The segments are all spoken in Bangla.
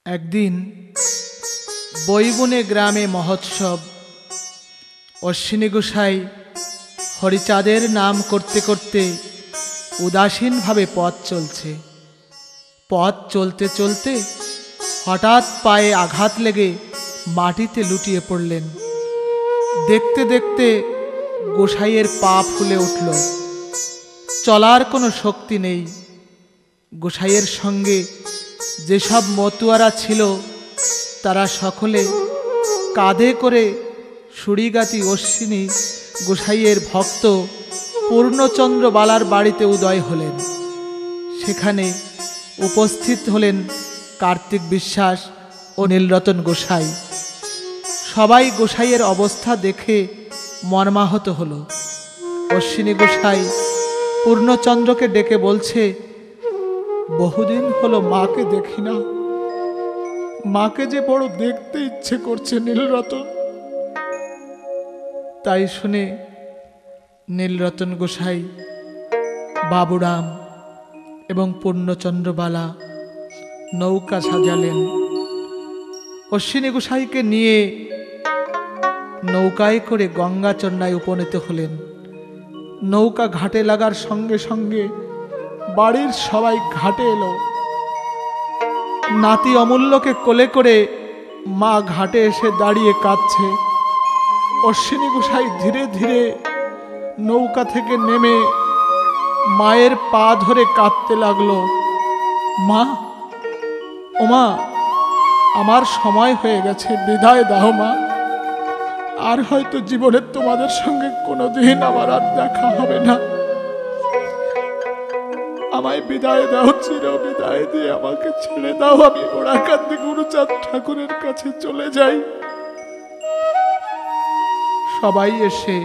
একদিন বৈগুনে গ্রামে মহোৎসব। অশ্বিনী গোসাই হরিচাঁদের নাম করতে করতে উদাসীনভাবে পথ চলছে। পথ চলতে চলতে হঠাৎ পায়ে আঘাত লেগে মাটিতে লুটিয়ে পড়লেন। দেখতে দেখতে গোসাইয়ের পা ফুলে উঠল। চলার কোনো শক্তি নেই। গোসাইয়ের সঙ্গে যেসব মতুয়ারা ছিল তারা সকলে কাঁধে করে সুড়িগাতি অশ্বিনী গোসাইয়ের ভক্ত পূর্ণচন্দ্র বালার বাড়িতে উদয় হলেন। সেখানে উপস্থিত হলেন কার্তিক বিশ্বাস ও নীলরতন গোসাই। সবাই গোসাইয়ের অবস্থা দেখে মর্মাহত হল। অশ্বিনী গোসাই পূর্ণচন্দ্রকে ডেকে বলছে, বহুদিন হলো মাকে দেখি না, মাকে যে বড় দেখতে ইচ্ছে করছে নীলরতন। তাই শুনে নীলরতন গোসাই, বাবুরাম এবং পূর্ণচন্দ্রবালা নৌকা সাজালেন। অশ্বিনী গোসাইকে নিয়ে নৌকায় করে গঙ্গাচন্দ্রায় উপনীত হলেন। নৌকা ঘাটে লাগার সঙ্গে সঙ্গে বাড়ির সবাই ঘাটে এলো। নাতি অমূল্যকে কোলে করে মা ঘাটে এসে দাঁড়িয়ে কাঁদছে। অশ্বিনী গোসাই ধীরে ধীরে নৌকা থেকে নেমে মায়ের পা ধরে কাঁদতে লাগলো। মা, ওমা, আমার সময় হয়ে গেছে, বিদায় দাও মা। আর হয়তো জীবনে তোমাদের সঙ্গে কোনোদিন আমার আর দেখা হবে না। আমায় বিদায় দাও, চির বিদায় দিয়ে আমাকে ছেড়ে দাও। আমি ওড়াকান্দি গুরুচাঁদ ঠাকুরের কাছে চলে যাই। সবাই এসে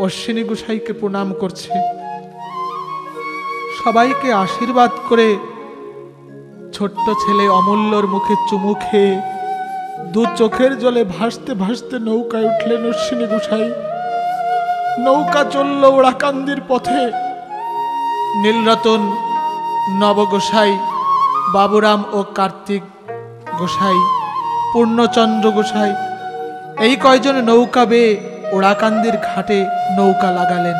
অশ্বিনী গোসাইকে প্রণাম করছে। সবাইকে আশীর্বাদ করে ছোট্ট ছেলে অমূল্যর মুখে চুমু খেয়ে দু চোখের জলে ভাসতে ভাসতে নৌকায় উঠলেন অশ্বিনী গোসাই। নৌকা চলল ওড়াকান্দির পথে। নীলরতন, নবগোসাই, বাবুরাম ও কার্তিক গোসাই, পূর্ণচন্দ্র গোসাই এই কয়জন নৌকা বেয়ে ওড়াকান্দির ঘাটে নৌকা লাগালেন।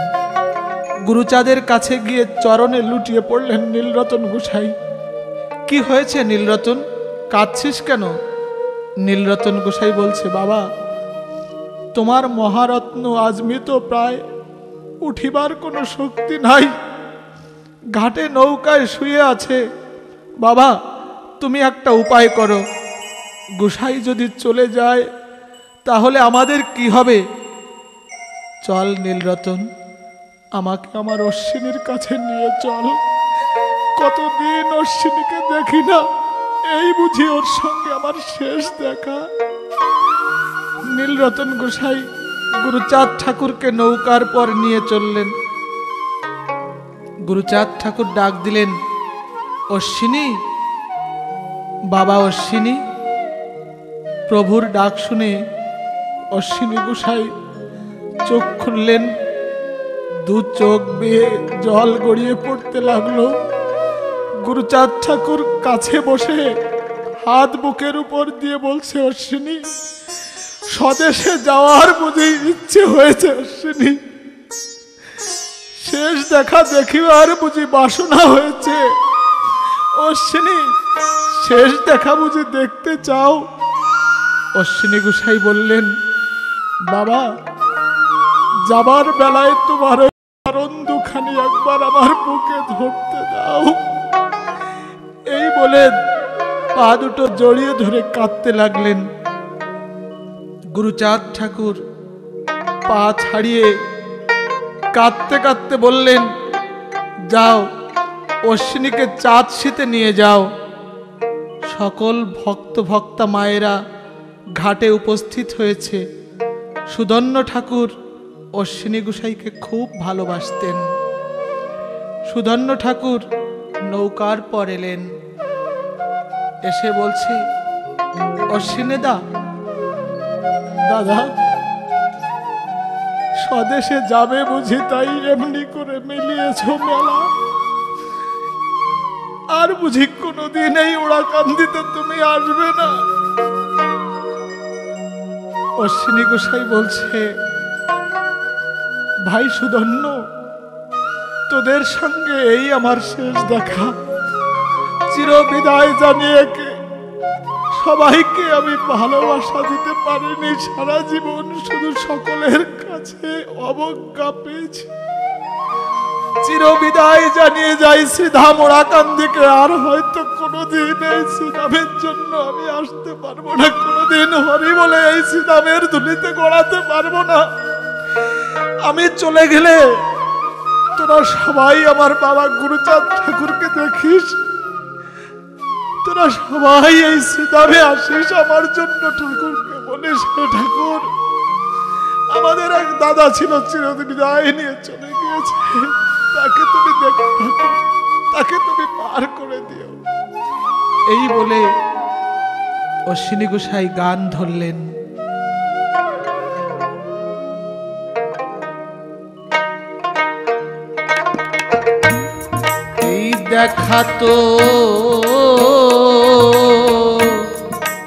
গুরুচাঁদের কাছে গিয়ে চরণে লুটিয়ে পড়লেন নীলরতন গোসাই। কি হয়েছে নীলরতন, কাঁদছিস কেন? নীলরতন গোসাই বলছে, বাবা, তোমার মহারত্ন আজ মৃত প্রায়, উঠিবার কোনো শক্তি নাই, ঘাটে নৌকায় শুয়ে আছে। বাবা, তুমি একটা উপায় করো। গোসাই যদি চলে যায় তাহলে আমাদের কি হবে? চল নীলরতন, আমাকে আমার অশ্বিনীর কাছে নিয়ে চল। কতদিন অশ্বিনীকে দেখি না, এই বুঝি ওর সঙ্গে আমার শেষ দেখা। নীলরতন গোসাই গুরুচাঁদ ঠাকুরকে নৌকার পর নিয়ে চললেন। গুরুচাঁদ ঠাকুর ডাক দিলেন, অশ্বিনী, বাবা অশ্বিনী। প্রভুর ডাক শুনে অশ্বিনী গোসাই চোখ খুললেন। দু চোখ বেয়ে জল গড়িয়ে পড়তে লাগলো। গুরুচাঁদ ঠাকুর কাছে বসে হাত বুকের উপর দিয়ে বলছে, অশ্বিনী, স্বদেশে যাওয়ার বুঝি ইচ্ছে হয়েছে? অশ্বিনী, শেষ দেখা দেখিবার বুঝি বাসনা হয়েছে? অশ্বিনী, শেষ দেখা বুঝি দেখতে চাও? অশ্বিনী গোসাই বললেন, বাবা, যাবার বেলায় তোমার কারণ দুখানি একবার আমার বুকে ধরতে দাও। এই বলে পা দুটো জড়িয়ে ধরে কাঁদতে লাগলেন। গুরুচাঁদ ঠাকুর পা ছাড়িয়ে কাঁদতে কাঁদতে বললেন, যাও, অশ্বিনীকে চাঁদ শীতে নিয়ে যাও। সকল ভক্ত ভক্তা মায়েরা ঘাটে উপস্থিত হয়েছে। সুধন্য ঠাকুর অশ্বিনী গোসাইকে খুব ভালোবাসতেন। সুধন্য ঠাকুর নৌকার পর এলেন। এসে বলছে, অশ্বিনী দাদা, স্বদেশে যাবে বুঝি তাই এমনি করে মিলিয়েছ মেলা? আর বুঝি কোনোদিন এই ওড়াকান্দিতে তুমি আসবে না? অশ্বিনী গোসাই বলছে, ভাই সুধন্য, তোদের সঙ্গে এই আমার শেষ দেখা। চির বিদায় জানিয়ে সবাইকে আমি ভালোবাসা দিতে পারিনি, সারা জীবন শুধু সকলের কাছে অবজ্ঞা পেয়েছি। চির বিদায় জানিয়ে যাই শ্রীধাম ওড়াকান্দিকে। আর হয়তো কোনোদিন এই শ্রীধামের জন্য আমি আসতে পারবো না, কোনোদিন হরি বলে এই শ্রীধামের ধুলিতে গড়াতে পারবো না। আমি চলে গেলে তোরা সবাই আমার বাবা গুরুচাঁদ ঠাকুরকে দেখিস, তোরা সবাই এই শ্রীধামে আসিস আমার জন্য। ঠাকুরকে বলিস, হে ঠাকুর, আমাদের এক দাদা ছিল, চিরদিন বিদায় নিয়ে চলে গিয়েছে, তাকে তুমি দেখো ঠাকুর, তাকে তুমি পার করে দিও। এই বলে অশ্বিনী গোসাই গান ধরলেন। এই দেখা তো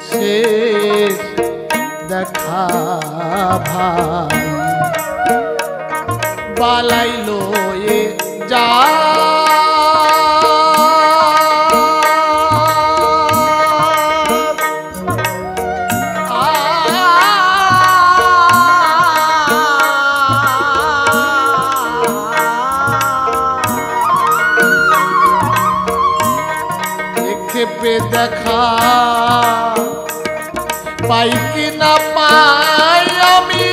শেষ দেখা ভাই, বালাইলো এ যা দেখা পাই কি না পাই আমি,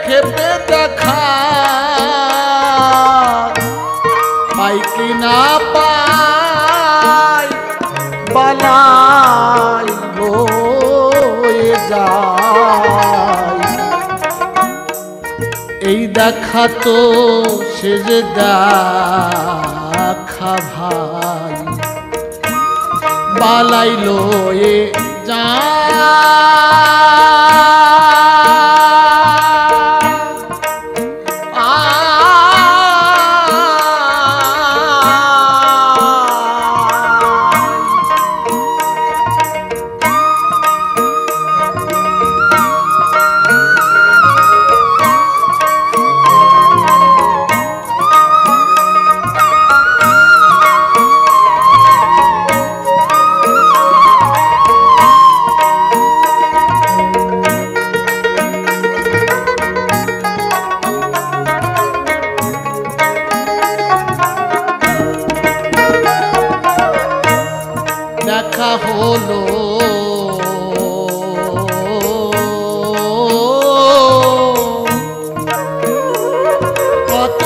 খেপে দেখা পাই কি না পাই, বালাই লয়ে যায়। এই দেখা তো সে যে দেখা ভাই, বালাইলো এ যা হলো কত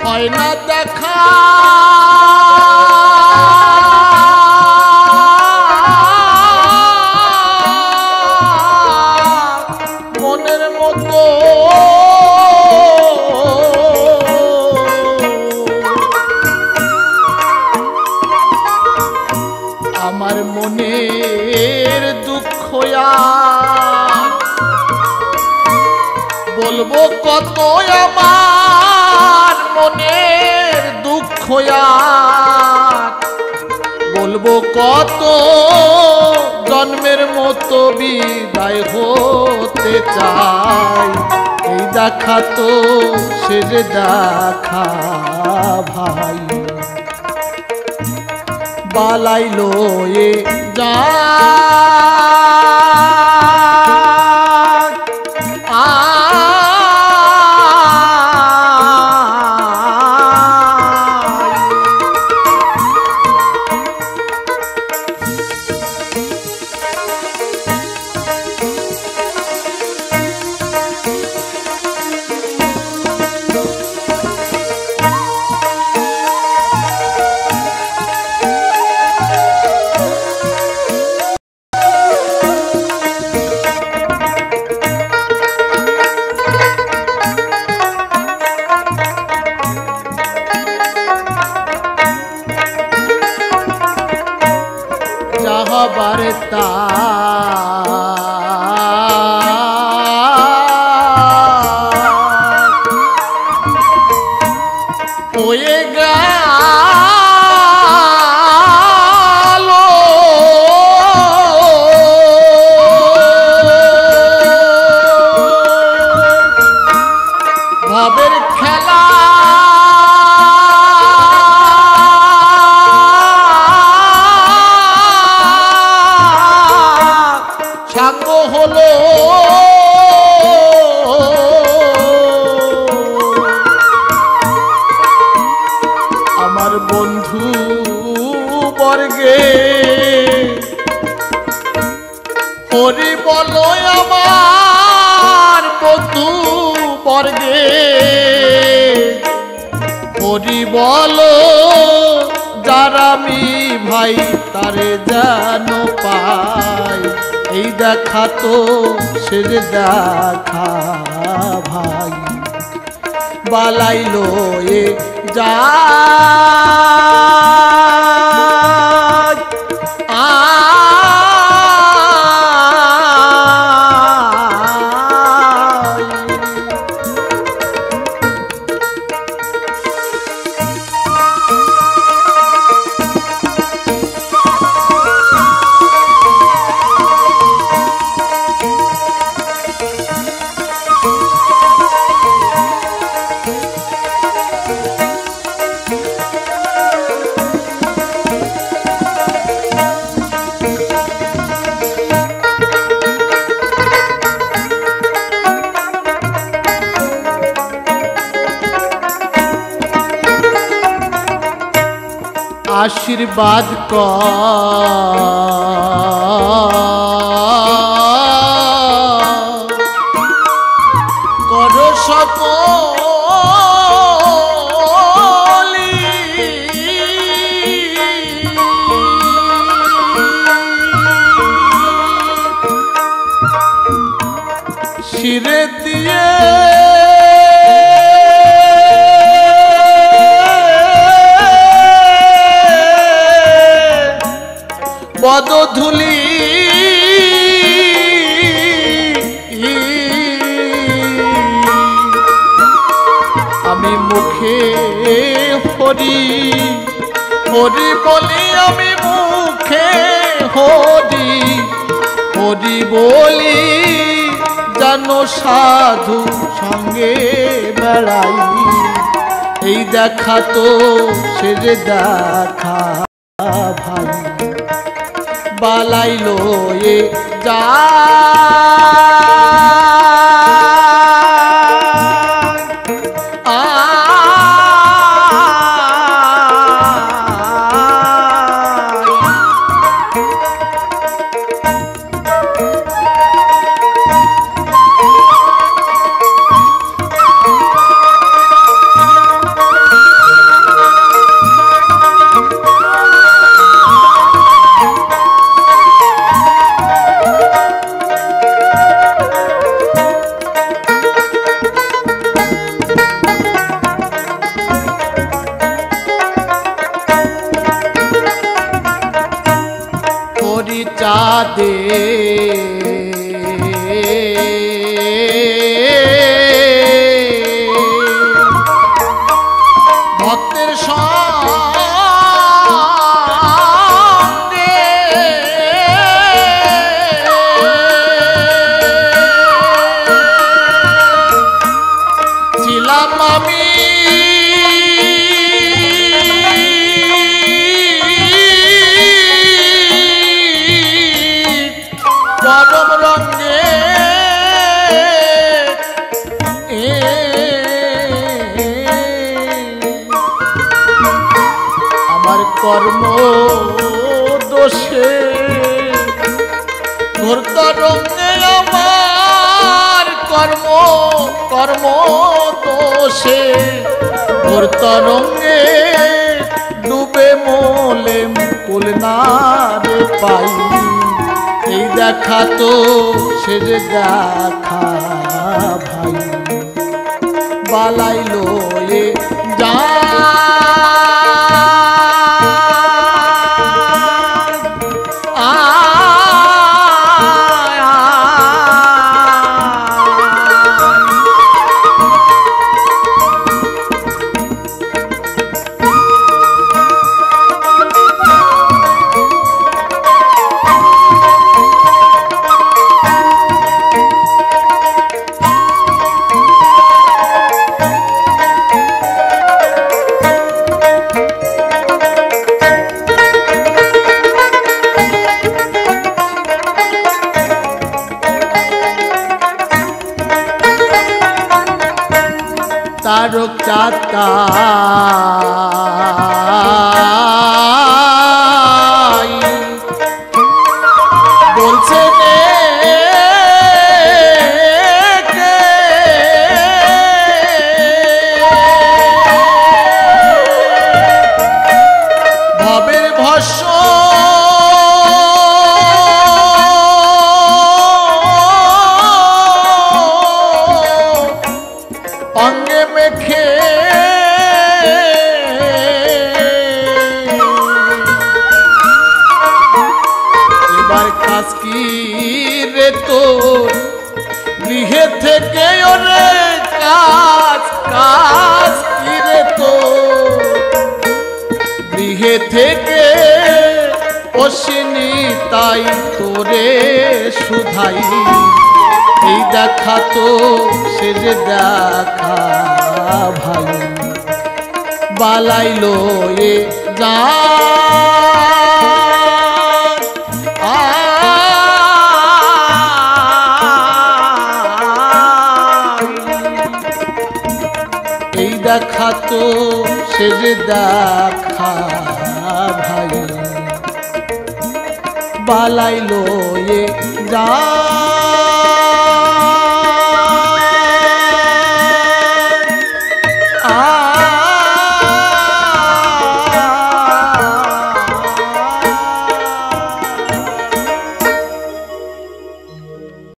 হয় না দেখা, আমার মনের দুঃখ বলবো কত, আমার মনের দুঃখ বলবো কত, জন্মের মতো বিদায় হতে চাই। এই দেখা তো সে যে দেখা ভাই, বালাইলো এ যা হয়ে গেল ভবের খেলা সাঙ্গ হলো আমার বন্ধু বর্গে হরি বলো আমার বন্ধু বর্গে হরি বলো যারা আমি ভাই তারে যেন পাই এই দেখা তো সে দেখা ভাই বালাইলো এ যা आशीर्वाद करो सकली शिरे दिए পদধূলি আমি মুখে হরি হরি বলি আমি মুখে হরি হরি বলি যেন সাধু সঙ্গে বেড়াই এই দেখা তো সে দেখা ভাই বালাইলো এ যা চাঁদে ভক্তের সঙ্গে ছিলাম আমি পরম রঙ্গে আমার কর্ম দোষে ধূর্ত রঙ্গে আমার কর্ম দোষে ধূর্ত রঙ্গে ডুবে মোলে কুল না রে পাই এই দেখা তো সে দেখা ভাই বালাইলো এ যা তারক চাঁদটা বলছে ভবের ভস্য অঙ্গে মেখে এবার কাজ কি রে তোর গৃহে থেকে ওরে কাজ কাজ কি রে তোর গৃহে থেকে অশ্বিনী তাই তোরে শুধাই এই দেখা তো সে যে দেখা ভাই বালাইলো এ যা এই দেখা তো সে যে দেখা ভাই বালাইলো এ যা